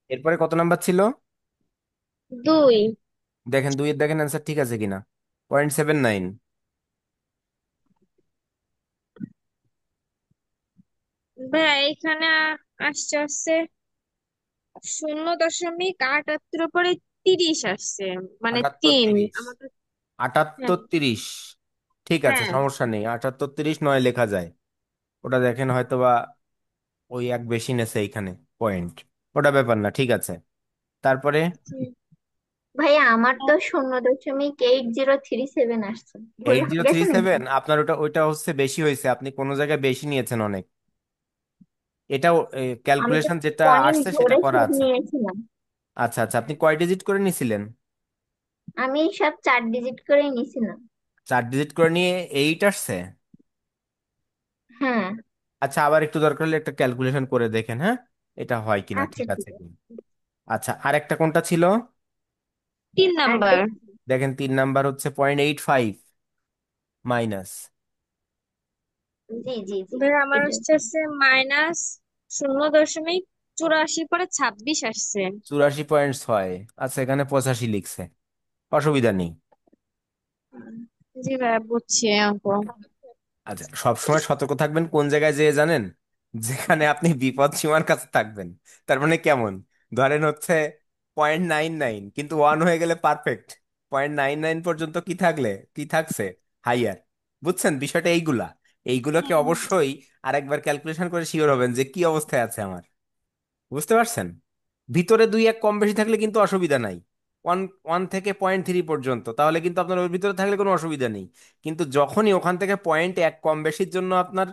এরপরে কত নাম্বার ছিল? দুই। দেখেন দুইয়ের দেখেন অ্যান্সার ঠিক আছে কিনা। 0.79। ভাইয়া এখানে আসছে আসছে 0.78 উপরে 30 আসছে, মানে 78 30। আমার তো। হ্যাঁ। 78 30। ঠিক আছে, হ্যাঁ। সমস্যা নেই, 78 30 9 লেখা যায়। ওটা দেখেন হয়তো বা ওই এক বেশি নেছে এইখানে পয়েন্ট। ওটা ব্যাপার না, ঠিক আছে। তারপরে ভাইয়া আমার তো 0.8037 আসছে, ভুল এইট জিরো থ্রি গেছে নাকি? সেভেন আপনার ওটা ওইটা হচ্ছে বেশি হয়েছে, আপনি কোনো জায়গায় বেশি নিয়েছেন অনেক। এটাও আমি তো ক্যালকুলেশন যেটা পয়েন্ট আসছে সেটা ধরে করা সব আছে। নিয়েছিলাম। আচ্ছা আচ্ছা, আপনি কয় ডিজিট করে নিছিলেন? আমি সব 4 ডিজিট করে নিয়েছিলাম। 4 ডিজিট করে নিয়ে 8 আসছে। হ্যাঁ। আচ্ছা, আবার একটু দরকার হলে একটা ক্যালকুলেশন করে দেখেন, হ্যাঁ, এটা হয় কিনা, আচ্ছা ঠিক ঠিক আছে আছে। কিনা। আচ্ছা, আরেকটা কোনটা ছিল? 3 নাম্বার। দেখেন 3 নাম্বার হচ্ছে 0.85 মাইনাস। জি জি জি। ভাইয়া আমার এটা আসছে -0.84 পরে 26 আসছে। 84.6। আচ্ছা, এখানে 85 লিখছে, অসুবিধা নেই। জি ভাইয়া বুঝছি অঙ্ক। আচ্ছা, সবসময় সতর্ক থাকবেন কোন জায়গায় যেয়ে জানেন, যেখানে আপনি বিপদ সীমার কাছে থাকবেন। তার মানে কেমন, ধরেন হচ্ছে 0.99 কিন্তু 1 হয়ে গেলে পারফেক্ট। 0.99 পর্যন্ত কি থাকলে কি থাকছে, হাইয়ার। বুঝছেন বিষয়টা এইগুলা। এইগুলোকে অবশ্যই আরেকবার ক্যালকুলেশন করে শিওর হবেন যে কি অবস্থায় আছে আমার। বুঝতে পারছেন? ভিতরে দুই এক কম বেশি থাকলে কিন্তু অসুবিধা নাই। ওয়ান ওয়ান থেকে 0.3 পর্যন্ত তাহলে কিন্তু আপনার ওর ভিতরে থাকলে কোনো অসুবিধা নেই। কিন্তু যখনই ওখান থেকে পয়েন্ট এক কম বেশির জন্য আপনার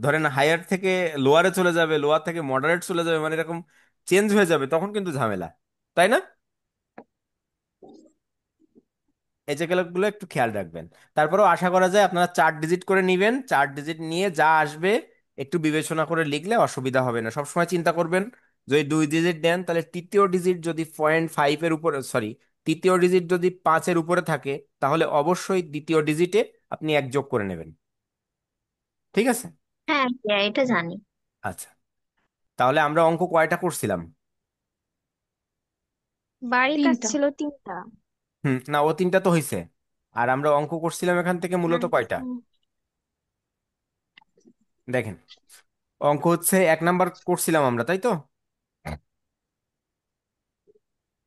ধরেন হায়ার থেকে লোয়ারে চলে যাবে, লোয়ার থেকে মডারেট চলে যাবে, মানে এরকম চেঞ্জ হয়ে যাবে, তখন কিন্তু ঝামেলা। তাই না? এই জায়গাগুলো একটু খেয়াল রাখবেন। তারপরেও আশা করা যায় আপনারা 4 ডিজিট করে নিবেন, 4 ডিজিট নিয়ে যা আসবে একটু বিবেচনা করে লিখলে অসুবিধা হবে না। সবসময় চিন্তা করবেন, যদি 2 ডিজিট দেন তাহলে তৃতীয় ডিজিট যদি 0.5 এর উপরে, সরি, তৃতীয় ডিজিট যদি 5-এর উপরে থাকে তাহলে অবশ্যই দ্বিতীয় ডিজিটে আপনি এক যোগ করে নেবেন। ঠিক আছে? হ্যাঁ হ্যাঁ, এটা জানি। আচ্ছা, তাহলে আমরা অঙ্ক কয়টা করছিলাম? বাড়ির কাজ তিনটা। ছিল 3টা। হুম, না ও তিনটা তো হয়েছে। আর আমরা অঙ্ক করছিলাম এখান থেকে মূলত কয়টা? হুম। দেখেন, অঙ্ক হচ্ছে 1 নাম্বার করছিলাম আমরা, তাই তো?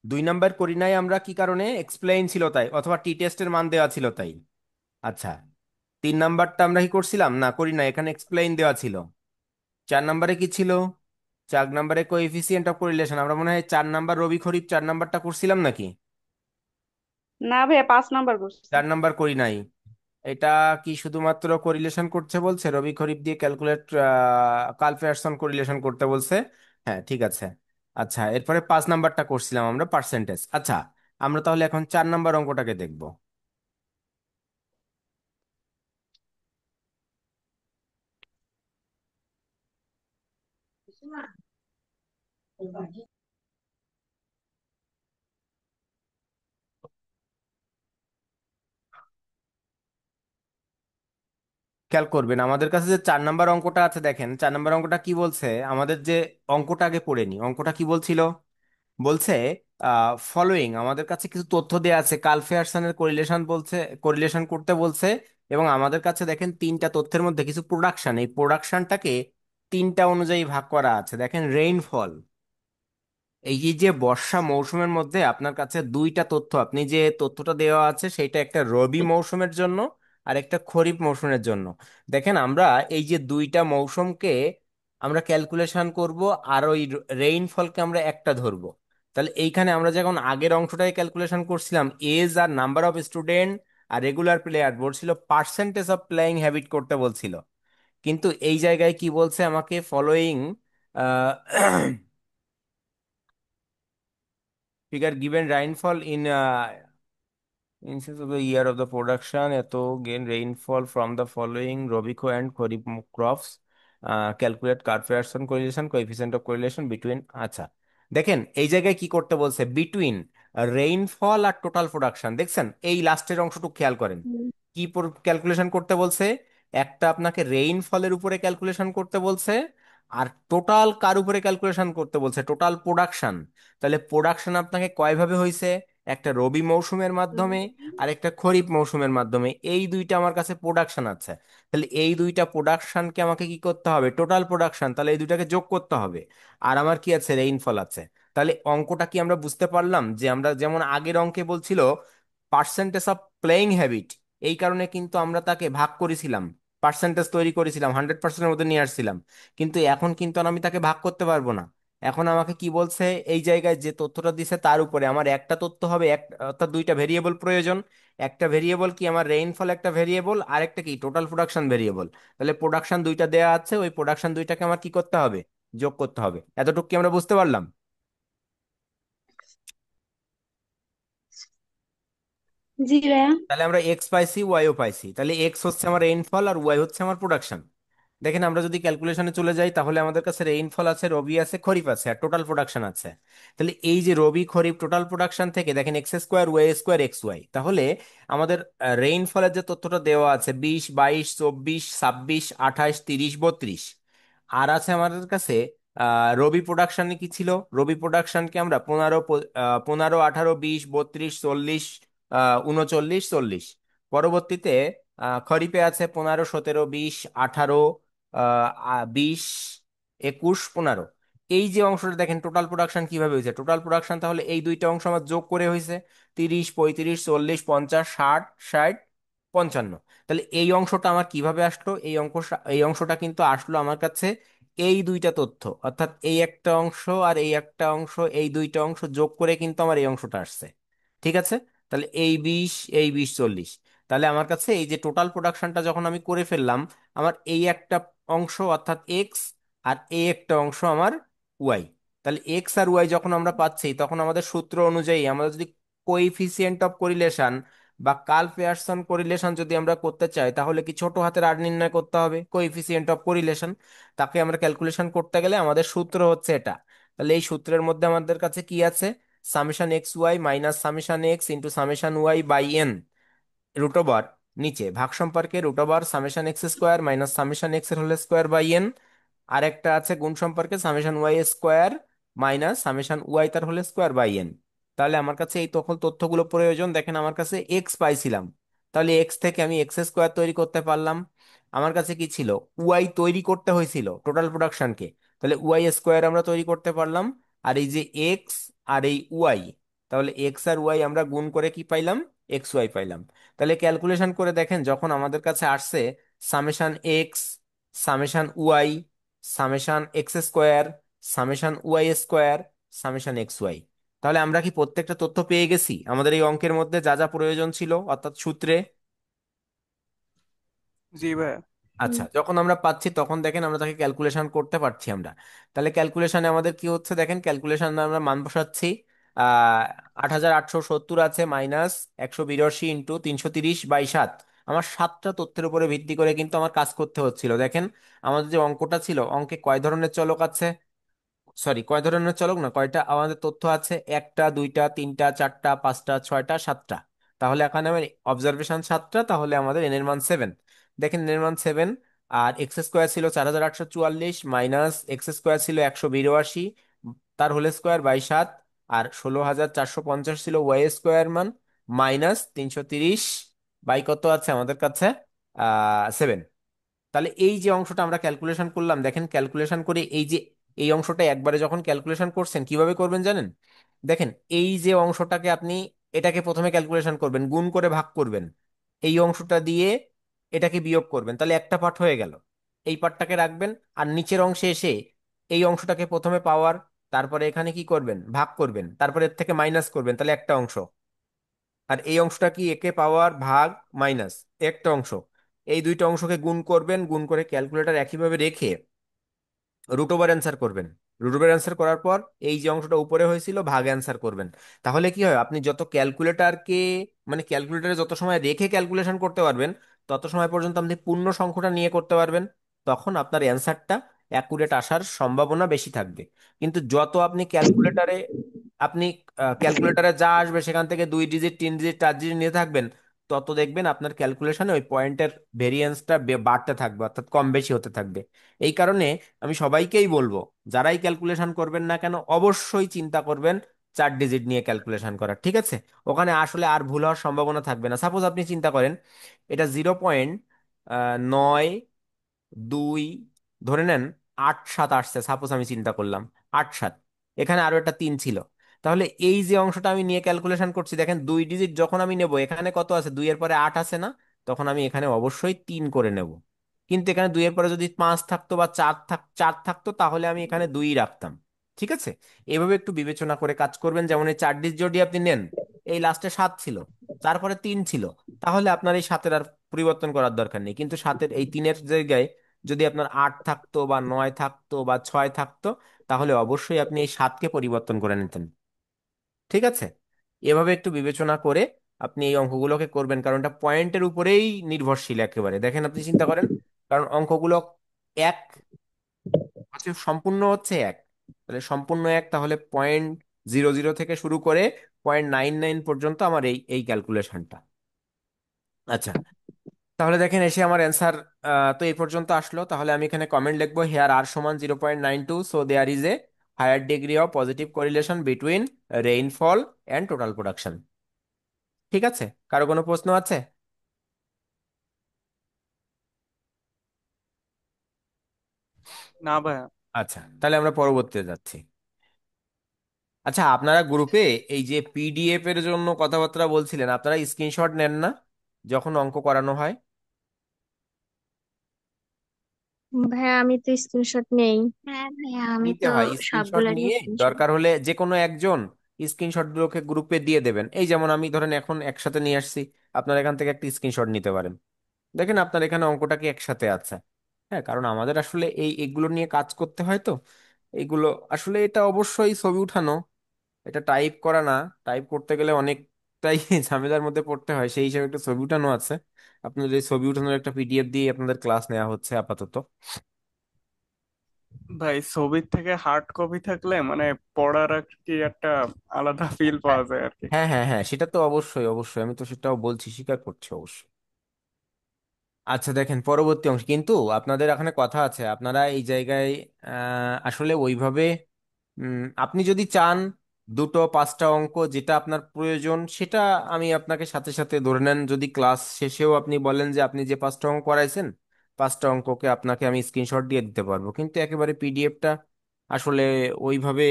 2 নাম্বার করি নাই আমরা কি কারণে, এক্সপ্লেইন ছিল তাই, অথবা টি টেস্টের মান দেওয়া ছিল তাই। আচ্ছা, 3 নাম্বারটা আমরা কি করছিলাম, না করি না, এখানে এক্সপ্লেইন দেওয়া ছিল। 4 নাম্বারে কি ছিল? 4 নাম্বারে কোএফিসিয়েন্ট অফ কোরিলেশন, আমরা মনে হয় 4 নাম্বার রবি খরিফ 4 নাম্বারটা করছিলাম নাকি? না ভাইয়া, 5 নাম্বার করছি। 4 নাম্বার করি নাই। এটা কি শুধুমাত্র কোরিলেশন করতে বলছে, রবি খরিফ দিয়ে ক্যালকুলেট কালফেয়ারসন কোরিলেশন করতে বলছে? হ্যাঁ, ঠিক আছে। আচ্ছা, এরপরে 5 নাম্বারটা করছিলাম আমরা পার্সেন্টেজ। আচ্ছা, আমরা তাহলে এখন 4 নাম্বার অঙ্কটাকে দেখব। খেয়াল করবেন আমাদের কাছে যে 4 নাম্বার অঙ্কটা আছে, দেখেন 4 নাম্বার অঙ্কটা কি বলছে আমাদের, যে অঙ্কটা আগে পড়ে নি, অঙ্কটা কি বলছিল। বলছে ফলোয়িং, আমাদের কাছে কিছু তথ্য দেওয়া আছে, কালফেয়ারসনের কোরিলেশন বলছে, কোরিলেশন করতে বলছে। এবং আমাদের কাছে দেখেন তিনটা তথ্যের মধ্যে কিছু প্রোডাকশন, এই প্রোডাকশনটাকে তিনটা অনুযায়ী ভাগ করা আছে। দেখেন রেইনফল, এই যে যে বর্ষা মৌসুমের মধ্যে আপনার কাছে দুইটা তথ্য, আপনি যে তথ্যটা দেওয়া আছে সেটা একটা রবি মৌসুমের জন্য আর একটা খরিফ মৌসুমের জন্য। দেখেন আমরা এই যে দুইটা মৌসুমকে আমরা ক্যালকুলেশন করব, আর ওই রেইনফলকে আমরা একটা ধরবো। তাহলে এইখানে আমরা যখন আগের অংশটাকে ক্যালকুলেশন করছিলাম, এজ আর নাম্বার অফ স্টুডেন্ট আর রেগুলার প্লেয়ার বলছিল পার্সেন্টেজ অফ প্লেয়িং হ্যাবিট করতে বলছিল। কিন্তু এই জায়গায় কি বলছে আমাকে, following figure given rainfall in instance of the year of the production এত gain rainfall from the following রবিকো and kharif crops, calculate Carl-Pearson correlation coefficient of correlation between। আচ্ছা, দেখেন এই জায়গায় কি করতে বলছে, বিটুইন রেইনফল আর টোটাল প্রোডাকশন। দেখছেন এই লাস্টের অংশটুকু খেয়াল করেন, হুম। কি ক্যালকুলেশন করতে বলছে। একটা আপনাকে রেইনফলের উপরে ক্যালকুলেশন করতে বলছে, আর টোটাল কার উপরে ক্যালকুলেশন করতে বলছে? Total production. তাহলে প্রোডাকশন আপনাকে কয়ভাবে হয়েছে? একটা রবি মৌসুমের মাধ্যমে আর একটা খরিফ মৌসুমের মাধ্যমে, এই দুইটা আমার কাছে প্রোডাকশন আছে। তাহলে এই দুইটা প্রোডাকশনকে আমাকে কি করতে হবে? টোটাল প্রোডাকশন, তাহলে এই দুইটাকে যোগ করতে হবে। আর আমার কি আছে? রেইনফল আছে। তাহলে অঙ্কটা কি আমরা বুঝতে পারলাম? যে আমরা যেমন আগের অঙ্কে বলছিল পার্সেন্টেজ অফ প্লেইং হ্যাবিট, এই কারণে কিন্তু আমরা তাকে ভাগ করেছিলাম, পার্সেন্টেজ তৈরি করেছিলাম, 100%-এর মধ্যে নিয়ে আসছিলাম। কিন্তু এখন কিন্তু আর আমি তাকে ভাগ করতে পারবো না। এখন আমাকে কি বলছে? এই জায়গায় যে তথ্যটা দিছে তার উপরে আমার একটা তথ্য হবে, অর্থাৎ দুইটা ভেরিয়েবল প্রয়োজন। একটা ভেরিয়েবল কি আমার রেইনফল, একটা ভেরিয়েবল, আর একটা কি টোটাল প্রোডাকশন ভেরিয়েবল। তাহলে প্রোডাকশন দুইটা দেয়া আছে, ওই প্রোডাকশন দুইটাকে আমার কি করতে হবে? যোগ করতে হবে। এতটুকু কি আমরা বুঝতে পারলাম? জি ভাইয়া। তাহলে আমরা এক্স পাইছি, ওয়াইও পাইছি। তাহলে এক্স হচ্ছে আমার রেইনফল আর ওয়াই হচ্ছে আমার প্রোডাকশন। দেখেন আমরা যদি ক্যালকুলেশনে চলে যাই তাহলে আমাদের কাছে রেইনফল আছে, রবি আছে, খরিফ আছে, আর টোটাল প্রোডাকশন আছে। তাহলে এই যে রবি খরিফ টোটাল প্রোডাকশন থেকে দেখেন X square Y square X Y, তাহলে আমাদের রেইনফলের যে তথ্যটা দেওয়া আছে 20, 22, 24, 26, 28, 30, 32, আর আছে আমাদের কাছে রবি প্রোডাকশনে কি ছিল? রবি প্রোডাকশনকে আমরা 15, 18, 20, 32, 33, 40, পরবর্তীতে খরিফে আছে 15, 17, 20, 18, 20, 21, 15। এই যে অংশটা দেখেন টোটাল প্রোডাকশন কিভাবে হয়েছে? টোটাল প্রোডাকশন তাহলে এই দুইটা অংশ আমার যোগ করে হয়েছে 30, 35, 40, 50, 60, 60, 55। তাহলে এই অংশটা আমার কিভাবে আসলো? এই অংশটা কিন্তু আসলো আমার কাছে এই দুইটা তথ্য, অর্থাৎ এই একটা অংশ আর এই একটা অংশ, এই দুইটা অংশ যোগ করে কিন্তু আমার এই অংশটা আসছে। ঠিক আছে? তাহলে এই 20, 40, তাহলে আমার কাছে এই যে টোটাল প্রোডাকশনটা যখন আমি করে ফেললাম, আমার এই একটা অংশ অর্থাৎ এক্স, আর এই একটা অংশ আমার ওয়াই। তাহলে এক্স আর ওয়াই যখন আমরা পাচ্ছি, তখন আমাদের সূত্র অনুযায়ী আমরা যদি কোএফিসিয়েন্ট অফ কোরিলেশন বা কার্ল পেয়ারসন কোরিলেশন যদি আমরা করতে চাই, তাহলে কি ছোট হাতের আর নির্ণয় করতে হবে? কোএফিসিয়েন্ট অফ কোরিলেশন, তাকে আমরা ক্যালকুলেশন করতে গেলে আমাদের সূত্র হচ্ছে এটা। তাহলে এই সূত্রের মধ্যে আমাদের কাছে কি আছে? Summation X Y minus summation X into summation Y by N, root over, নিচে ভাগ সম্পর্কে root over summation X square minus summation X এর হোল স্কোয়ার বাই এন। আর একটা আছে গুণ সম্পর্কে summation Y square minus summation Y তার হোল স্কোয়ার বাই এন। তাহলে আমার কাছে এই তখন তথ্যগুলো প্রয়োজন। দেখেন আমার কাছে এক্স পাইছিলাম, তাহলে এক্স থেকে আমি এক্স স্কোয়ার তৈরি করতে পারলাম। আমার কাছে কি ছিল? ওয়াই তৈরি করতে হয়েছিল টোটাল প্রোডাকশনকে, তাহলে ওয়াই স্কোয়ার আমরা তৈরি করতে পারলাম। আর এই যে এক্স আর এই ওয়াই, তাহলে এক্স আর ওয়াই আমরা গুণ করে কি পাইলাম? এক্স ওয়াই পাইলাম। তাহলে ক্যালকুলেশন করে দেখেন যখন আমাদের কাছে আসছে summation X, summation Y, summation X square, summation Y square, summation X Y, তাহলে আমরা কি প্রত্যেকটা তথ্য পেয়ে গেছি আমাদের এই অঙ্কের মধ্যে যা যা প্রয়োজন ছিল অর্থাৎ সূত্রে? জি ভাইয়া। হুম। আচ্ছা, যখন আমরা পাচ্ছি তখন দেখেন আমরা তাকে ক্যালকুলেশন করতে পারছি আমরা। তাহলে ক্যালকুলেশনে আমাদের কি হচ্ছে? দেখেন ক্যালকুলেশনে আমরা মান বসাচ্ছি। 8870 আছে মাইনাস 182 × 330/7। আমার 7টা তথ্যের উপরে ভিত্তি করে কিন্তু আমার কাজ করতে হচ্ছিল। দেখেন আমাদের যে অঙ্কটা ছিল, অঙ্কে কয় ধরনের চলক আছে? সরি, কয় ধরনের চলক না, কয়টা আমাদের তথ্য আছে? একটা, দুইটা, তিনটা, চারটা, পাঁচটা, ছয়টা, সাতটা। তাহলে এখানে আমার অবজারভেশন 7টা, তাহলে আমাদের এন এর মান 7। দেখেন এন এর মান 7। আর এক্স স্কোয়ার ছিল 4844 মাইনাস এক্স স্কোয়ার ছিল 182 তার হোল স্কোয়ার বাই 7। আর 16450 ছিল ওয়াই স্কোয়ার মান মাইনাস 330 বাই কত আছে আমাদের কাছে? 7। তাহলে এই যে অংশটা আমরা ক্যালকুলেশন করলাম, দেখেন ক্যালকুলেশন করে এই যে এই অংশটা একবারে যখন ক্যালকুলেশন করছেন কিভাবে করবেন জানেন? দেখেন এই যে অংশটাকে আপনি এটাকে প্রথমে ক্যালকুলেশন করবেন, গুণ করে ভাগ করবেন, এই অংশটা দিয়ে এটাকে বিয়োগ করবেন, তাহলে একটা পার্ট হয়ে গেল। এই পার্টটাকে রাখবেন। আর নিচের অংশে এসে এই অংশটাকে প্রথমে পাওয়ার, তারপরে এখানে কি করবেন? ভাগ করবেন, তারপরে এর থেকে মাইনাস করবেন, তাহলে একটা অংশ। আর এই অংশটা কি? একে পাওয়ার ভাগ মাইনাস একটা অংশ। এই দুইটা অংশকে গুণ করবেন, গুণ করে ক্যালকুলেটর একইভাবে রেখে রুট ওভার অ্যান্সার করবেন। রুট ওভার অ্যান্সার করার পর এই যে অংশটা উপরে হয়েছিল ভাগ অ্যান্সার করবেন। তাহলে কি হয়? আপনি যত ক্যালকুলেটরকে মানে ক্যালকুলেটরে যত সময় রেখে ক্যালকুলেশন করতে পারবেন, তত সময় পর্যন্ত আপনি পূর্ণ সংখ্যাটা নিয়ে করতে পারবেন। তখন আপনার অ্যান্সারটা অ্যাকুরেট আসার সম্ভাবনা বেশি থাকবে। কিন্তু যত আপনি ক্যালকুলেটরে আপনি ক্যালকুলেটরে যা আসবে সেখান থেকে 2 ডিজিট, 3 ডিজিট, 4 ডিজিট নিয়ে থাকবেন, তত দেখবেন আপনার ক্যালকুলেশনে ওই পয়েন্টের ভেরিয়েন্সটা বাড়তে থাকবে, অর্থাৎ কম বেশি হতে থাকবে। এই কারণে আমি সবাইকেই বলবো, যারাই ক্যালকুলেশন করবেন না কেন অবশ্যই চিন্তা করবেন 4 ডিজিট নিয়ে ক্যালকুলেশন করার, ঠিক আছে? ওখানে আসলে আর ভুল হওয়ার সম্ভাবনা থাকবে না। সাপোজ আপনি চিন্তা করেন এটা 0.9 2 ধরে নেন, 8 7 আসছে, সাপোজ আমি চিন্তা করলাম 8 7, এখানে আরো একটা 3 ছিল। তাহলে এই যে অংশটা আমি নিয়ে ক্যালকুলেশন করছি, দেখেন 2 ডিজিট যখন আমি নেব, এখানে কত আছে, 2 এর পরে 8 আছে না, তখন আমি এখানে অবশ্যই 3 করে নেব। কিন্তু এখানে 2 এর পরে যদি 5 থাকতো বা 4 থাকতো, তাহলে আমি এখানে 2 রাখতাম। ঠিক আছে? এভাবে একটু বিবেচনা করে কাজ করবেন। যেমন এই 4 ডিজিট যদি আপনি নেন, এই লাস্টে 7 ছিল, তারপরে 3 ছিল, তাহলে আপনার এই 7-এর আর পরিবর্তন করার দরকার নেই। কিন্তু 7-এর এই 3-এর জায়গায় যদি আপনার 8 থাকতো বা 9 থাকতো বা 6 থাকতো, তাহলে অবশ্যই আপনি এই 7-কে পরিবর্তন করে নিতেন। ঠিক আছে? এভাবে একটু বিবেচনা করে আপনি এই অঙ্কগুলোকে করবেন, কারণ এটা পয়েন্টের উপরেই নির্ভরশীল একেবারে। দেখেন আপনি চিন্তা করেন, কারণ অঙ্কগুলো এক হচ্ছে, সম্পূর্ণ হচ্ছে এক, তাহলে সম্পূর্ণ এক, তাহলে 0.00 থেকে শুরু করে 0.99 পর্যন্ত আমার এই এই ক্যালকুলেশনটা। আচ্ছা, তাহলে দেখেন এসে আমার অ্যান্সার তো এই পর্যন্ত আসলো। তাহলে আমি এখানে কমেন্ট লিখবো, হেয়ার আর সমান 0.92, so there is a higher degree of positive correlation between rainfall and total production. ঠিক আছে? কারো কোনো প্রশ্ন আছে? না ভাইয়া। আচ্ছা, তাহলে আমরা পরবর্তীতে যাচ্ছি। আচ্ছা, আপনারা গ্রুপে এই যে পিডিএফ এর জন্য কথাবার্তা বলছিলেন, আপনারা স্ক্রিনশট নেন না যখন অঙ্ক করানো হয়? ভাইয়া আমি তো স্ক্রিনশট নেই। হ্যাঁ ভাইয়া আমি নিতে তো হয় স্ক্রিনশট সবগুলারই নিয়ে, স্ক্রিনশট। দরকার হলে যে কোনো একজন স্ক্রিনশট গুলোকে গ্রুপে দিয়ে দেবেন। এই যেমন আমি ধরেন এখন একসাথে নিয়ে আসছি, আপনার এখান থেকে একটা স্ক্রিনশট নিতে পারেন। দেখেন আপনার এখানে অঙ্কটা কি একসাথে আছে। হ্যাঁ, কারণ আমাদের আসলে এগুলো নিয়ে কাজ করতে হয় তো। এইগুলো আসলে এটা অবশ্যই ছবি উঠানো, এটা টাইপ করা না। টাইপ করতে গেলে অনেকটাই ঝামেলার মধ্যে পড়তে হয়, সেই হিসাবে একটা ছবি উঠানো আছে। আপনাদের এই ছবি উঠানোর একটা পিডিএফ দিয়ে আপনাদের ক্লাস নেওয়া হচ্ছে আপাতত। ভাই ছবির থেকে হার্ড কপি থাকলে মানে পড়ার আর কি একটা আলাদা ফিল পাওয়া যায় আর কি। হ্যাঁ হ্যাঁ হ্যাঁ, সেটা তো অবশ্যই অবশ্যই, আমি তো সেটাও বলছি, স্বীকার করছি অবশ্যই। আচ্ছা দেখেন পরবর্তী অংশ, কিন্তু আপনাদের এখানে কথা আছে, আপনারা এই জায়গায় আসলে ওইভাবে আপনি যদি চান 2 5টা অঙ্ক যেটা আপনার প্রয়োজন সেটা আমি আপনাকে সাথে সাথে ধরে নেন, যদি ক্লাস শেষেও আপনি বলেন যে আপনি যে 5টা অঙ্ক করাইছেন, 5টা অঙ্ককে আপনাকে আমি স্ক্রিনশট দিয়ে দিতে পারবো, কিন্তু একেবারে পিডিএফটা আসলে ওইভাবে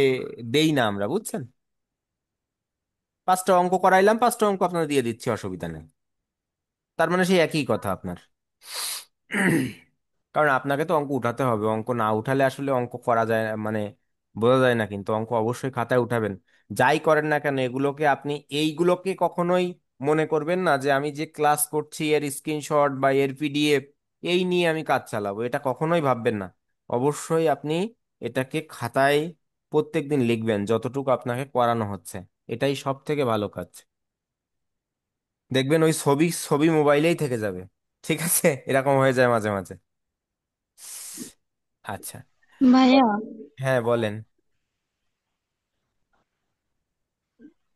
দেই না আমরা, বুঝছেন? 5টা অঙ্ক করাইলাম, 5টা অঙ্ক আপনার দিয়ে দিচ্ছি, অসুবিধা নেই। তার মানে সেই একই কথা আপনার। কারণ আপনাকে তো অঙ্ক উঠাতে হবে, অঙ্ক না উঠালে আসলে অঙ্ক করা যায় না, মানে বোঝা যায় না। কিন্তু অঙ্ক অবশ্যই খাতায় উঠাবেন। যাই করেন না কেন এগুলোকে আপনি, এইগুলোকে কখনোই মনে করবেন না যে আমি যে ক্লাস করছি এর স্ক্রিনশট বা এর পিডিএফ এই নিয়ে আমি কাজ চালাবো, এটা কখনোই ভাববেন না। অবশ্যই আপনি এটাকে খাতায় প্রত্যেকদিন লিখবেন যতটুকু আপনাকে করানো হচ্ছে, এটাই সব থেকে ভালো কাজ। দেখবেন ওই ছবি ছবি মোবাইলেই থেকে যাবে। ঠিক আছে? এরকম হয়ে যায় মাঝে মাঝে। আচ্ছা। ভাইয়া, হ্যাঁ বলেন।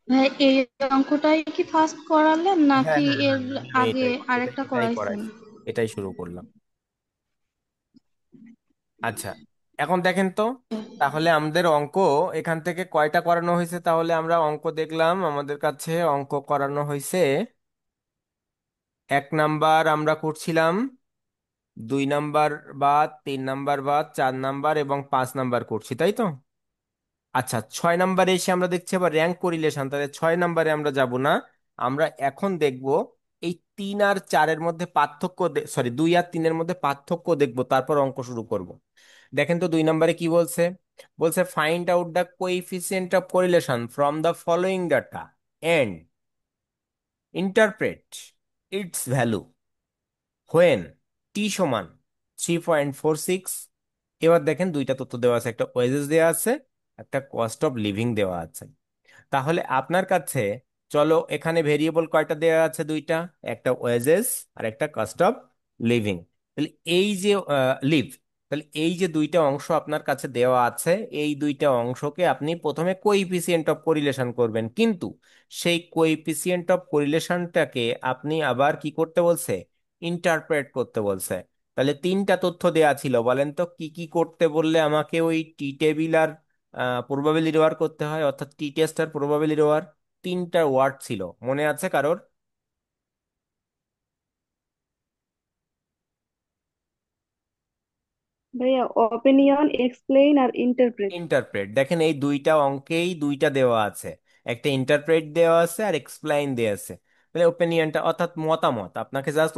ভাই এই অঙ্কটাই কি ফার্স্ট করালেন হ্যাঁ নাকি হ্যাঁ হ্যাঁ এর হ্যাঁ, আমি আগে এটাই এটাই আরেকটা এটাই করাইছেন? করাইছি, এটাই শুরু করলাম। আচ্ছা, এখন দেখেন তো, তাহলে আমাদের অঙ্ক এখান থেকে কয়টা করানো হয়েছে? তাহলে আমরা অঙ্ক দেখলাম, আমাদের কাছে অঙ্ক করানো হয়েছে 1 নাম্বার আমরা করছিলাম, 2 নাম্বার বাদ, 3 নাম্বার বাদ, 4 নাম্বার এবং 5 নাম্বার করছি, তাই তো? আচ্ছা, 6 নাম্বারে এসে আমরা দেখছি আবার র্যাঙ্ক করিলেশন, তাহলে 6 নাম্বারে আমরা যাব না। আমরা এখন দেখব এই 3 আর 4-এর মধ্যে পার্থক্য, সরি 2 আর 3-এর মধ্যে পার্থক্য দেখব, তারপর অঙ্ক শুরু করব। দেখেন তো 2 নাম্বারে কি বলছে। বলছে find out the coefficient of correlation from the following data and interpret its value when T সমান 3.46। এবার দেখেন দুইটা তথ্য দেওয়া আছে, একটা ওয়েজেস দেওয়া আছে, একটা কস্ট অফ লিভিং দেওয়া আছে। তাহলে আপনার কাছে, চলো এখানে ভেরিয়েবল কয়টা দেওয়া আছে? দুইটা, একটা ওয়েজেস আর একটা কস্ট অফ লিভিং। তাহলে এই যে লিভ, তাহলে এই যে দুইটা অংশ আপনার কাছে দেওয়া আছে, এই দুইটা অংশকে আপনি প্রথমে কোইফিসিয়েন্ট অফ কোরিলেশন করবেন, কিন্তু সেই কোইফিসিয়েন্ট অফ কোরিলেশনটাকে আপনি আবার কি করতে বলছে, ইন্টারপ্রেট করতে বলছে। তাহলে তিনটা তথ্য দেয়া ছিল, বলেন তো কি কি করতে বললে আমাকে ওই টি টেবিল আর প্রবাবিলিটি ওয়ার করতে হয়, অর্থাৎ টি টেস্ট আর প্রবাবিলিটি ওয়ার। তিনটা ওয়ার্ড ছিল, মনে আছে কারোর? ভাইয়া অপিনিয়ন, এক্সপ্লেইন আর ইন্টারপ্রেট। ইন্টারপ্রেট, দেখেন এই দুইটা অঙ্কেই দুইটা দেওয়া আছে, একটা ইন্টারপ্রেট দেওয়া আছে আর এক্সপ্লেইন দেওয়া আছে। মানে ওপিনিয়নটা অর্থাৎ মতামত, আপনাকে জাস্ট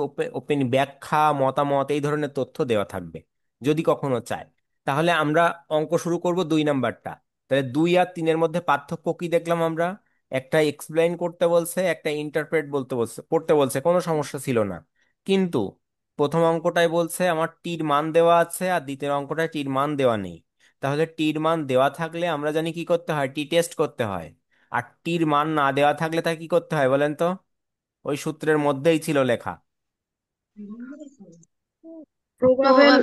ব্যাখ্যা, মতামত এই ধরনের তথ্য দেওয়া থাকবে যদি কখনো চায়। তাহলে আমরা অঙ্ক শুরু করব 2 নাম্বারটা। তাহলে 2 আর 3-এর মধ্যে পার্থক্য কি দেখলাম আমরা? একটা এক্সপ্লেইন করতে বলছে, একটা ইন্টারপ্রেট বলতে বলছে, করতে বলছে, কোনো সমস্যা ছিল না। কিন্তু প্রথম অঙ্কটায় বলছে আমার টির মান দেওয়া আছে, আর দ্বিতীয় অঙ্কটায় টির মান দেওয়া নেই। তাহলে টির মান দেওয়া থাকলে আমরা জানি কি করতে হয়, টি টেস্ট করতে হয়। আর টির মান না দেওয়া থাকলে তা কি করতে হয় বলেন তো? ওই সূত্রের মধ্যেই ছিল লেখা, প্রবাবেল।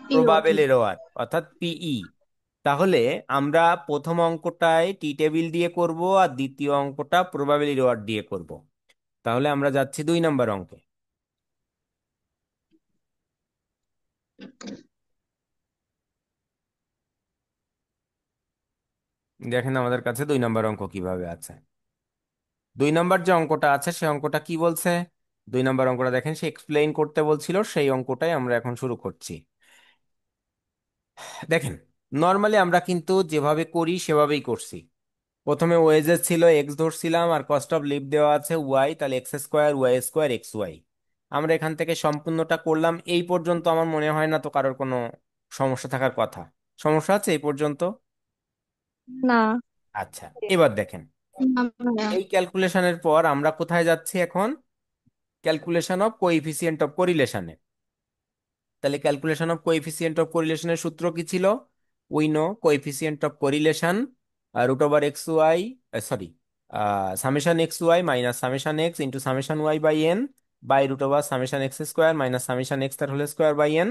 প্রবাবেল এরোয়ার অর্থাৎ পিই। তাহলে আমরা প্রথম অঙ্কটায় টি টেবিল দিয়ে করব, আর দ্বিতীয় অঙ্কটা প্রবাবেল এরোয়ার দিয়ে করব। তাহলে আমরা যাচ্ছি 2 নাম্বার অঙ্কে। দেখেন আমাদের কাছে 2 নাম্বার অঙ্ক কিভাবে আছে। 2 নাম্বার যে অঙ্কটা আছে সে অঙ্কটা কি বলছে? 2 নাম্বার অঙ্কটা দেখেন, সে এক্সপ্লেইন করতে বলছিল, সেই অঙ্কটাই আমরা এখন শুরু করছি। দেখেন, নর্মালি আমরা কিন্তু যেভাবে করি সেভাবেই করছি। প্রথমে ওয়েজেস ছিল এক্স ধরছিলাম, আর কস্ট অফ লিভ দেওয়া আছে ওয়াই, তাহলে X square Y square X Y. আমরা এখান থেকে সম্পূর্ণটা করলাম এই পর্যন্ত। আমার মনে হয় না তো কারোর কোনো সমস্যা থাকার কথা। সমস্যা আছে এই পর্যন্ত? না। আচ্ছা, এবার দেখেন, না ভাইয়া। এই ক্যালকুলেশনের পর আমরা কোথায় যাচ্ছি এখন? ক্যালকুলেশন অফ কোএফিসিয়েন্ট অফ কোরিলেশনে। তাহলে ক্যালকুলেশন অফ কোএফিসিয়েন্ট অফ কোরিলেশনের সূত্র কি ছিল? We know coefficient of correlation root over X Y, sorry, summation X Y minus summation X into summation Y by N, by root over summation X square minus summation X তার whole square by N,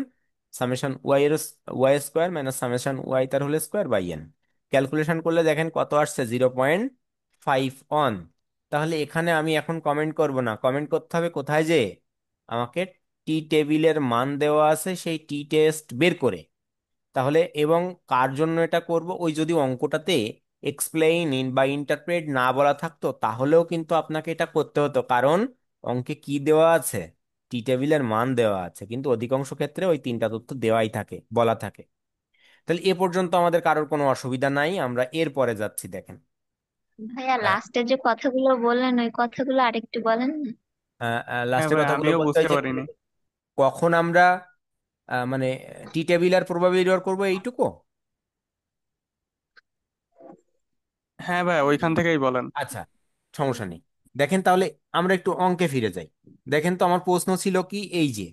summation Y এর Y square minus summation Y তার whole square by N. Calculation করলে দেখেন কত আসছে, 0.51। তাহলে এখানে আমি এখন কমেন্ট করব না, কমেন্ট করতে হবে কোথায়, যে আমাকে টি টেবিলের মান দেওয়া আছে সেই টি টেস্ট বের করে। তাহলে এবং কার জন্য এটা করব, ওই যদি অঙ্কটাতে এক্সপ্লেইন ইন বা ইন্টারপ্রেট না বলা থাকতো তাহলেও কিন্তু আপনাকে এটা করতে হতো, কারণ অঙ্কে কি দেওয়া আছে, টি টেবিলের মান দেওয়া আছে, কিন্তু অধিকাংশ ক্ষেত্রে ওই তিনটা তথ্য দেওয়াই থাকে, বলা থাকে। তাহলে এ পর্যন্ত আমাদের কারোর কোনো অসুবিধা নাই, আমরা এর পরে যাচ্ছি। দেখেন, ভাইয়া লাস্টে যে কথাগুলো বললেন ওই কথাগুলো আরেকটু বলেন না। হ্যাঁ লাস্টের ভাই, কথাগুলো আমিও বলতে হয় বুঝতে যে পারিনি। কখন আমরা মানে টি টেবিল আর প্রবাবিলিটি করবো এইটুকু। হ্যাঁ ভাই, ওইখান থেকেই বলেন। আচ্ছা, সমস্যা নেই। দেখেন তাহলে আমরা একটু অঙ্কে ফিরে যাই। দেখেন তো আমার প্রশ্ন ছিল কি, এই যে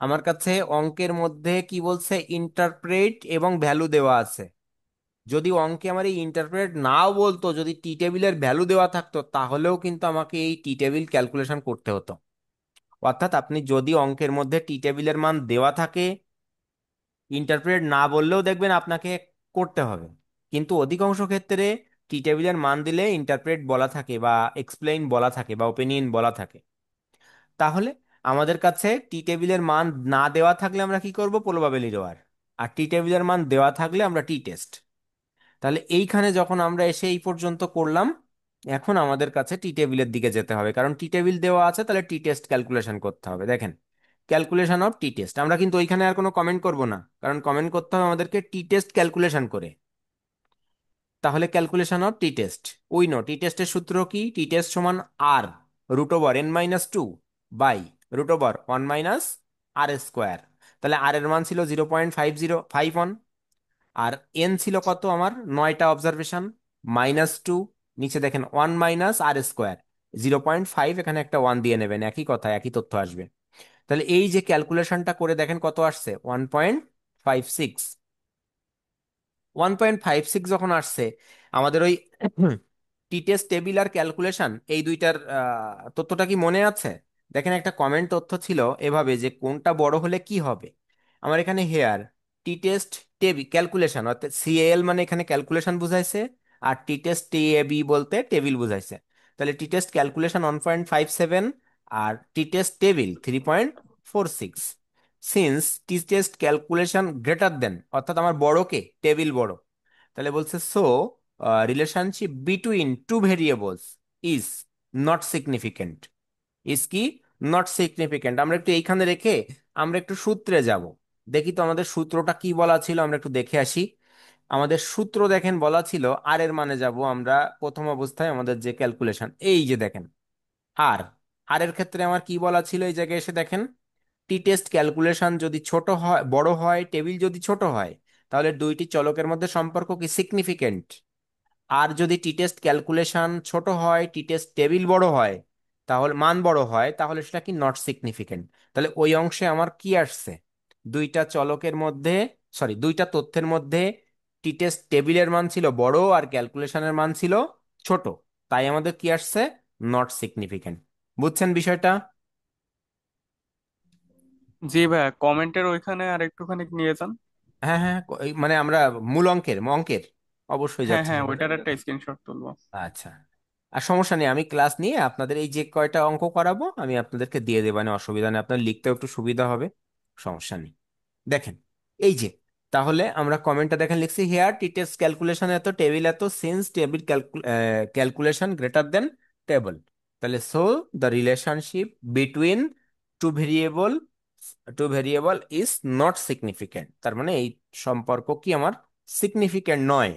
আমার কাছে অঙ্কের মধ্যে কি বলছে, ইন্টারপ্রেট এবং ভ্যালু দেওয়া আছে। যদি অঙ্কে আমার এই ইন্টারপ্রেট নাও বলতো, যদি টি টেবিলের ভ্যালু দেওয়া থাকতো, তাহলেও কিন্তু আমাকে এই টি টেবিল ক্যালকুলেশন করতে হতো। অর্থাৎ আপনি যদি অঙ্কের মধ্যে টি টেবিলের মান দেওয়া থাকে, ইন্টারপ্রেট না বললেও দেখবেন আপনাকে করতে হবে। কিন্তু অধিকাংশ ক্ষেত্রে টি টেবিলের মান দিলে ইন্টারপ্রেট বলা থাকে বা এক্সপ্লেইন বলা থাকে বা ওপিনিয়ন বলা থাকে। তাহলে আমাদের কাছে টি টেবিলের মান না দেওয়া থাকলে আমরা কি করব, প্রবাবিলিটি দেওয়ার। আর টি টেবিলের মান দেওয়া থাকলে আমরা টি টেস্ট। তাহলে এইখানে যখন আমরা এসে এই পর্যন্ত করলাম, এখন আমাদের কাছে টি টেবিলের দিকে যেতে হবে, কারণ টি টেবিল দেওয়া আছে, তাহলে টি টেস্ট ক্যালকুলেশন করতে হবে। দেখেন, ক্যালকুলেশন অফ টি টেস্ট, আমরা কিন্তু ওইখানে আর কোনো কমেন্ট করব না, কারণ কমেন্ট করতে হবে আমাদেরকে টি টেস্ট ক্যালকুলেশন করে। তাহলে calculation of T test, we know T টেস্টের সূত্র কি, টি টেস্ট সমান R root over N minus two by root over one minus R square. তাহলে আর এর মান ছিল 0.5051, আর এন ছিল কত আমার, 9টা অবজারভেশন, -2, নিচে দেখেন 1 - আর স্কোয়ার, 0.5, এখানে একটা 1 দিয়ে নেবেন, একই কথা একই তথ্য আসবে। তাহলে এই যে ক্যালকুলেশনটা করে দেখেন কত আসছে, 1.56। 1.56 যখন আসছে, আমাদের ওই টি টেস্ট টেবিল আর ক্যালকুলেশন এই দুইটার তথ্যটা কি মনে আছে? দেখেন একটা কমেন্ট তথ্য ছিল এভাবে, যে কোনটা বড় হলে কি হবে। আমার এখানে here T test table calculation, অর্থাৎ সিএল মানে এখানে ক্যালকুলেশন বুঝাইছে, আর টি টেস্ট টিএবি বলতে টেবিল বুঝাইছে। তাহলে টি টেস্ট ক্যালকুলেশন 1.57 আর T test table 3.46। Since T test calculation greater than, অর্থাৎ আমার বড় কে, টেবিল বড়, তাহলে বলছে so relationship between two variables is not significant. Is কি? Not significant. আমরা একটু এইখানে রেখে আমরা একটু সূত্রে যাব, দেখি তো আমাদের সূত্রটা কি বলা ছিল, আমরা একটু দেখে আসি। আমাদের সূত্র দেখেন বলা ছিল, আর এর মানে যাব আমরা প্রথম অবস্থায় আমাদের যে ক্যালকুলেশন, এই যে দেখেন আর, আর এর ক্ষেত্রে আমার কি বলা ছিল, এই জায়গায় এসে দেখেন টি টেস্ট ক্যালকুলেশন যদি ছোট হয়, বড় হয়, টেবিল যদি ছোট হয়, তাহলে দুইটি চলকের মধ্যে সম্পর্ক কি সিগনিফিকেন্ট। আর যদি টি টেস্ট ক্যালকুলেশন ছোট হয়, টি টেস্ট টেবিল বড় হয়, তাহলে মান বড় হয়, তাহলে সেটা কি নট সিগনিফিকেন্ট। তাহলে ওই অংশে আমার কি আসছে, দুইটা চলকের মধ্যে, সরি দুইটা তথ্যের মধ্যে টি টেস্ট টেবিলের মান ছিল বড় আর ক্যালকুলেশনের মান ছিল ছোট, তাই আমাদের কি আসছে, নট সিগনিফিকেন্ট। বুঝছেন বিষয়টা? জি ভাইয়া, কমেন্টের ওইখানে আর একটুখানি নিয়ে যান। হ্যাঁ হ্যাঁ, এই মানে আমরা মূল অঙ্কের অঙ্কের অবশ্যই হ্যাঁ যাচ্ছি হ্যাঁ, সামনে। ওইটার একটা স্ক্রিনশট তুলবো। আচ্ছা, আর সমস্যা নেই, আমি ক্লাস নিয়ে আপনাদের এই যে কয়টা অঙ্ক করাবো আমি আপনাদেরকে দিয়ে দেবো, মানে অসুবিধা নেই, আপনার লিখতেও একটু সুবিধা হবে, সমস্যা নেই। দেখেন এই যে, তাহলে আমরা কমেন্টটা দেখেন লিখছি, হেয়ার টিটেস ক্যালকুলেশন এত, টেবিল এত, since table calculation greater than table, তাহলে so the relationship between two variable is not significant, তার মানে এই সম্পর্ক কি আমার সিগনিফিকেন্ট নয়,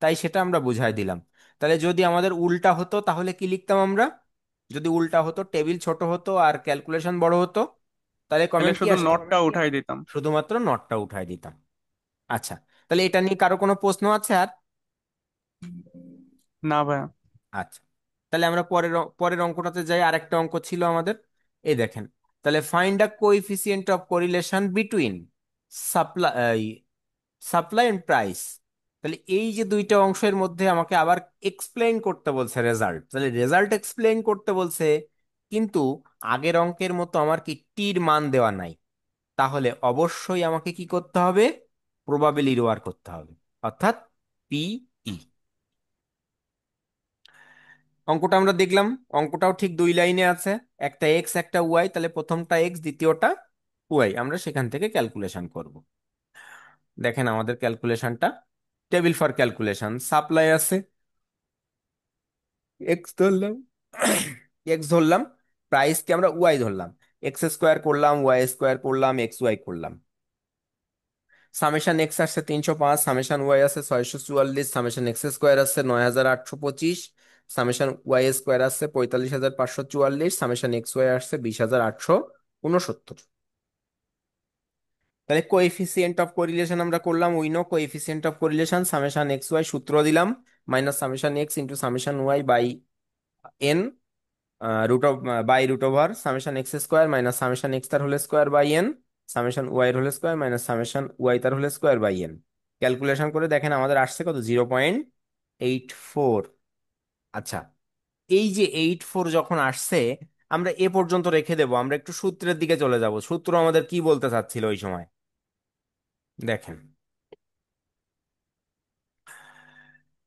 তাই সেটা আমরা বুঝাই দিলাম। তাহলে যদি আমাদের উল্টা হতো তাহলে কি লিখতাম আমরা, যদি উল্টা হতো টেবিল ছোট হতো আর ক্যালকুলেশন বড় হতো, তাহলে তাহলে কমেন্ট কি শুধু আসতো, নটটা উঠাই দিতাম। শুধুমাত্র নটটা উঠাই দিতাম। আচ্ছা, তাহলে এটা নিয়ে কারো কোনো প্রশ্ন আছে আর? না ভাইয়া। আচ্ছা, তাহলে আমরা পরের অঙ্কটাতে যাই, আরেকটা অঙ্ক ছিল আমাদের, এই দেখেন, তাহলে find a coefficient of correlation between supply supply and price. তাহলে এই যে দুইটা অংশের মধ্যে আমাকে আবার এক্সপ্লেইন করতে বলছে রেজাল্ট, তাহলে রেজাল্ট এক্সপ্লেইন করতে বলছে, কিন্তু আগের অঙ্কের মতো আমার কি টির মান দেওয়া নাই, তাহলে অবশ্যই আমাকে কি করতে হবে, প্রবাবিলিটি বার করতে হবে, অর্থাৎ পিই। অঙ্কটা আমরা দেখলাম, অঙ্কটাও ঠিক দুই লাইনে আছে, একটা এক্স একটা ওয়াই, তাহলে প্রথমটা এক্স দ্বিতীয়টা ওয়াই, আমরা সেখান থেকে ক্যালকুলেশন করব। দেখেন আমাদের ক্যালকুলেশনটা, টেবিল ফর ক্যালকুলেশন, সাপ্লাই আছে, এক্স ধরলাম, এক্স ধরলাম, প্রাইসকে আমরা ওয়াই ধরলাম, এক্স স্কোয়ার করলাম, ওয়াই স্কোয়ার করলাম, এক্স ওয়াই করলাম, সামেশন এক্স আসছে 305, সামেশন ওয়াই আছে 644, সামেশন এক্স স্কোয়ার আছে 9825, সামেশন ওয়াই স্কোয়ার আছে 45544, সামেশন এক্স ওয়াই আসছে 20869। তাহলে কোএফিসিয়েন্ট অফ কোরিলেশন আমরা করলাম, we know coefficient of correlation summation X Y সূত্র দিলাম, minus summation X into summation Y by N, root of by root over summation X square minus summation X তার whole square by N, summation Y এর whole square minus summation Y তার whole square by N. Calculation করে দেখেন আমাদের আসছে কত, 0.84। আচ্ছা, এই যে 84 যখন আসছে, আমরা এ পর্যন্ত রেখে দেবো, আমরা একটু সূত্রের দিকে চলে যাব, সূত্র আমাদের কি বলতে চাচ্ছিল ওই সময়, দেখেন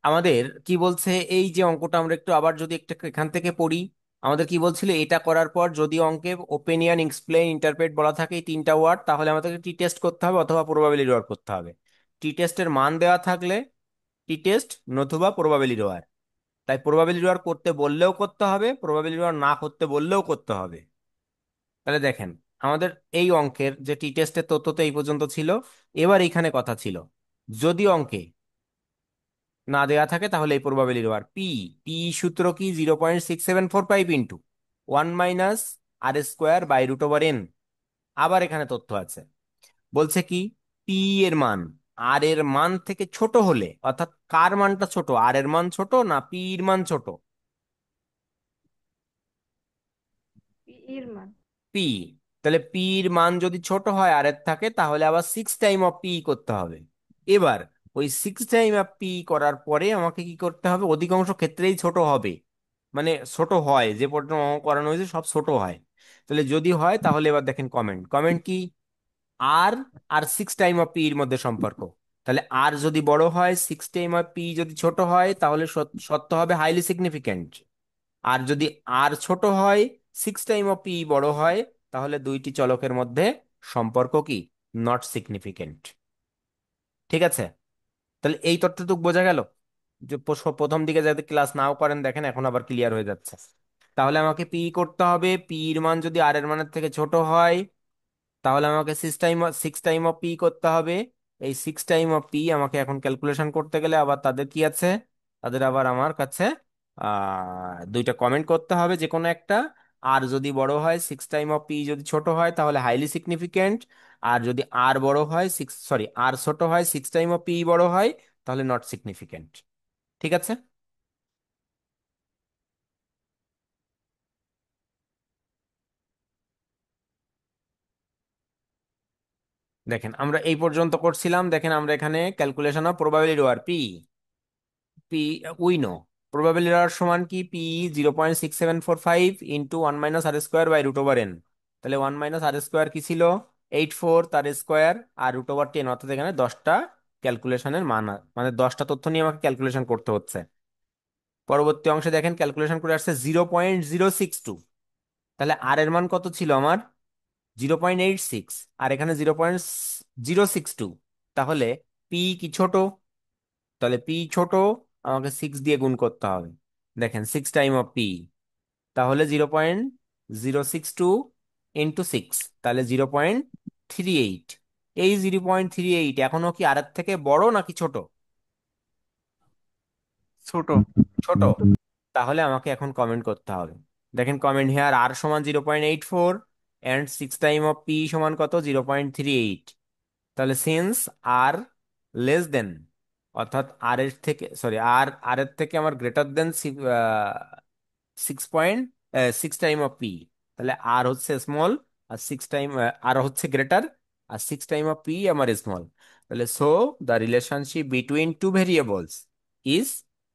আমাদের কি বলছে, এই যে অঙ্কটা আমরা একটু আবার যদি একটা এখান থেকে পড়ি, আমাদের কি বলছিল, এটা করার পর যদি অঙ্কে ওপিনিয়ন, এক্সপ্লেইন, ইন্টারপ্রেট বলা থাকে এই তিনটা ওয়ার্ড, তাহলে আমাদেরকে টি টেস্ট করতে হবে অথবা প্রবাবিলিটি ওয়ার্ক করতে হবে। টি টেস্টের মান দেওয়া থাকলে টি টেস্ট নতুবা প্রবাবিলিটি ওয়ার্ক, তাই প্রবাবিলিটি ওয়ার্ক করতে বললেও করতে হবে, প্রবাবিলিটি ওয়ার্ক না করতে বললেও করতে হবে। তাহলে দেখেন আমাদের এই অঙ্কের যে টি টেস্টের তথ্য তো এই পর্যন্ত ছিল, এবার এখানে কথা ছিল, যদি অঙ্কে না দেয়া থাকে তাহলে এই প্রবাবিলিটি বার পি, পি সূত্র কি, 0.6745 into 1 - R square by root over N. আবার এখানে তথ্য আছে, বলছে কি, পি এর মান আর এর মান থেকে ছোট হলে, অর্থাৎ কার মানটা ছোট, আর এর মান ছোট না পি এর মান ছোট, এর মান। পি, তাহলে পি এর মান যদি ছোট হয় আর এর থাকে, তাহলে আবার 6 টাইম অফ পি করতে হবে। এবার ওই 6 টাইম অফ পি করার পরে আমাকে কি করতে হবে, অধিকাংশ ক্ষেত্রেই ছোট হবে, মানে ছোট হয়, যে পর্যন্ত অঙ্ক করানো হয়েছে সব ছোট হয়। তাহলে যদি হয় তাহলে এবার দেখেন কমেন্ট, কমেন্ট কি, আর আর 6 টাইম অফ পি এর মধ্যে সম্পর্ক। তাহলে আর যদি বড় হয়, 6 টাইম অফ পি যদি ছোট হয়, তাহলে সত্য হবে হাইলি সিগনিফিক্যান্ট। আর যদি আর ছোট হয়, 6 টাইম অফ পি বড় হয়, তাহলে দুইটি চলকের মধ্যে সম্পর্ক কি, নট সিগনিফিক্যান্ট। ঠিক আছে? তাহলে এই তথ্যটুকু বোঝা গেল। যে প্রথম দিকে যাতে ক্লাস নাও করেন, দেখেন এখন আবার ক্লিয়ার হয়ে যাচ্ছে। তাহলে আমাকে পি করতে হবে, পি এর মান যদি আর এর মানের থেকে ছোট হয়, তাহলে আমাকে 6 টাইম অফ পি করতে হবে। এই 6 টাইম অফ পি আমাকে এখন ক্যালকুলেশন করতে গেলে আবার তাদের কি আছে, তাদের আবার আমার কাছে দুইটা কমেন্ট করতে হবে যে কোনো একটা। আর যদি বড় হয়, 6 টাইম অফ পি যদি ছোট হয়, তাহলে হাইলি সিগনিফিকেন্ট। আর যদি আর বড় হয়, আর ছোট হয়, 6 টাইম অফ পি বড় হয়, তাহলে নট সিগনিফিকেন্ট। ঠিক আছে? দেখেন আমরা এই পর্যন্ত করছিলাম। দেখেন আমরা এখানে ক্যালকুলেশন অফ প্রবাবিলিটি আর P, P we know probability error সমান কি, পি 0.6745 ইন্টু 1 - r² / √n। তাহলে 1 - r² কি ছিল, 84, তার স্কোয়ার আর √10, অর্থাৎ এখানে 10টা ক্যালকুলেশনের মান মানে 10টা তথ্য নিয়ে আমাকে ক্যালকুলেশন করতে হচ্ছে। পরবর্তী অংশে দেখেন ক্যালকুলেশন করে আসছে 0.062। তাহলে আর এর মান কত ছিল আমার, 0.86, আর এখানে 0.062। তাহলে পি কি ছোট? তাহলে পি ছোট, আমাকে 6 দিয়ে গুণ করতে হবে। দেখেন 6 টাইম অফ পি, তাহলে 0.062 ইন্টু 6, তাহলে 0.38। এই 0.38 এখনো কি আর থেকে বড় নাকি ছোট? ছোট। ছোট। তাহলে আমাকে এখন কমেন্ট করতে হবে। দেখেন কমেন্ট হেয়ার আর সমান 0.84 অ্যান্ড 6 টাইম অফ পি সমান কত, 0.38। তাহলে সিন্স আর লেস দেন, অর্থাৎ আর এর থেকে আর এর থেকে আমার greater than 6 time of P, তাহলে আর হচ্ছে স্মল, আর আর হচ্ছে greater, R 6 time of P আমার স্মল। তাহলে so the relationship between two variables is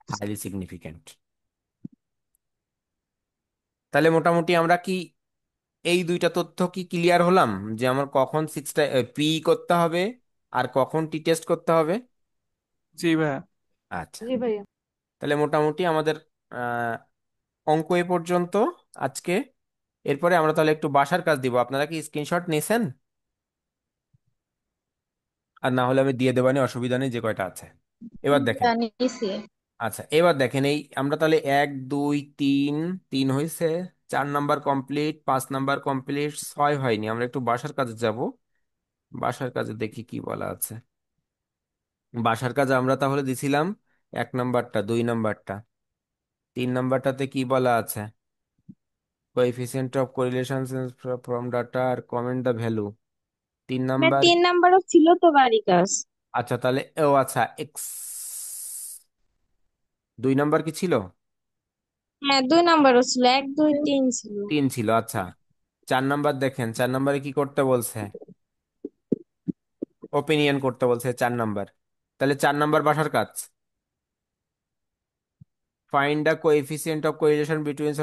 highly significant. তাহলে মোটামুটি আমরা কি এই দুইটা তথ্য কি ক্লিয়ার হলাম, যে আমার কখন পি করতে হবে আর কখন টি টেস্ট করতে হবে? জি ভাইয়া। আচ্ছা, জি ভাইয়া। তাহলে মোটামুটি আমাদের আহ, অঙ্ক এ পর্যন্ত আজকে। এরপরে আমরা তাহলে একটু বাসার কাজ দিব। আপনারা কি স্ক্রিনশট নিয়েছেন? আর না হলে আমি দিয়ে দেবানি, অসুবিধা নেই, যে কয়টা আছে। এবার দেখেন। জানিয়েছি। আচ্ছা এবার দেখেন, এই আমরা তাহলে 1 2 3, 3 হয়েছে, 4 নাম্বার কমপ্লিট, 5 নাম্বার কমপ্লিট, 6 হয়নি। আমরা একটু বাসার কাজে যাব। বাসার কাজে দেখি কি বলা আছে। বাসার কাজ আমরা তাহলে দিছিলাম 1 নাম্বারটা, 2 নাম্বারটা, 3 নাম্বারটাতে কি বলা আছে, coefficient of correlation from data আর কমেন্ট দ্য ভ্যালু। তিন হ্যাঁ, নাম্বার 3 নাম্বারও ছিল তো বাড়ি কাজ। আচ্ছা তাহলে ও আচ্ছা 2 নাম্বার কি ছিল? হ্যাঁ, 2 নাম্বারও ছিল, 1 2 3 ছিল। 3 ছিল, আচ্ছা। 4 নাম্বার দেখেন, 4 নাম্বারে কি করতে বলছে, ওপিনিয়ন করতে বলছে 4 নাম্বার। তাহলে 4 নাম্বার বাসার কাজ, find the coefficient of correlation between,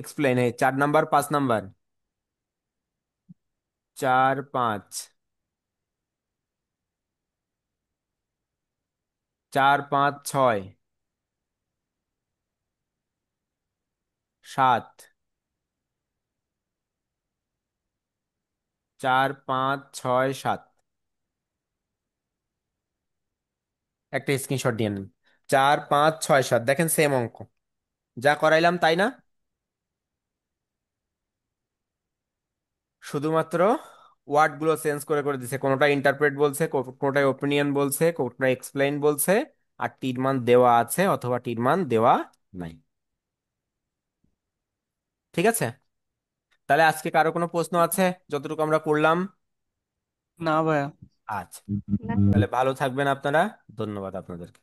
explain. 4 number, 5 number, 4 5, 4 5 6 7, 4 5 6 7। একটা স্ক্রিনশট দিয়ে নিন। 4 5 6 7, দেখেন সেম অঙ্ক, যা করাইলাম তাই না? শুধুমাত্র ওয়ার্ড গুলো চেঞ্জ করে করে দিছে। কোনোটা ইন্টারপ্রেট বলছে, কোনোটায় ওপিনিয়ন বলছে, কোনোটা এক্সপ্লেইন বলছে, আর টির মান দেওয়া আছে অথবা টির মান দেওয়া নাই। ঠিক আছে? তাহলে আজকে কারো কোনো প্রশ্ন আছে যতটুকু আমরা করলাম? না ভাইয়া। আচ্ছা, তাহলে ভালো থাকবেন আপনারা। ধন্যবাদ আপনাদেরকে।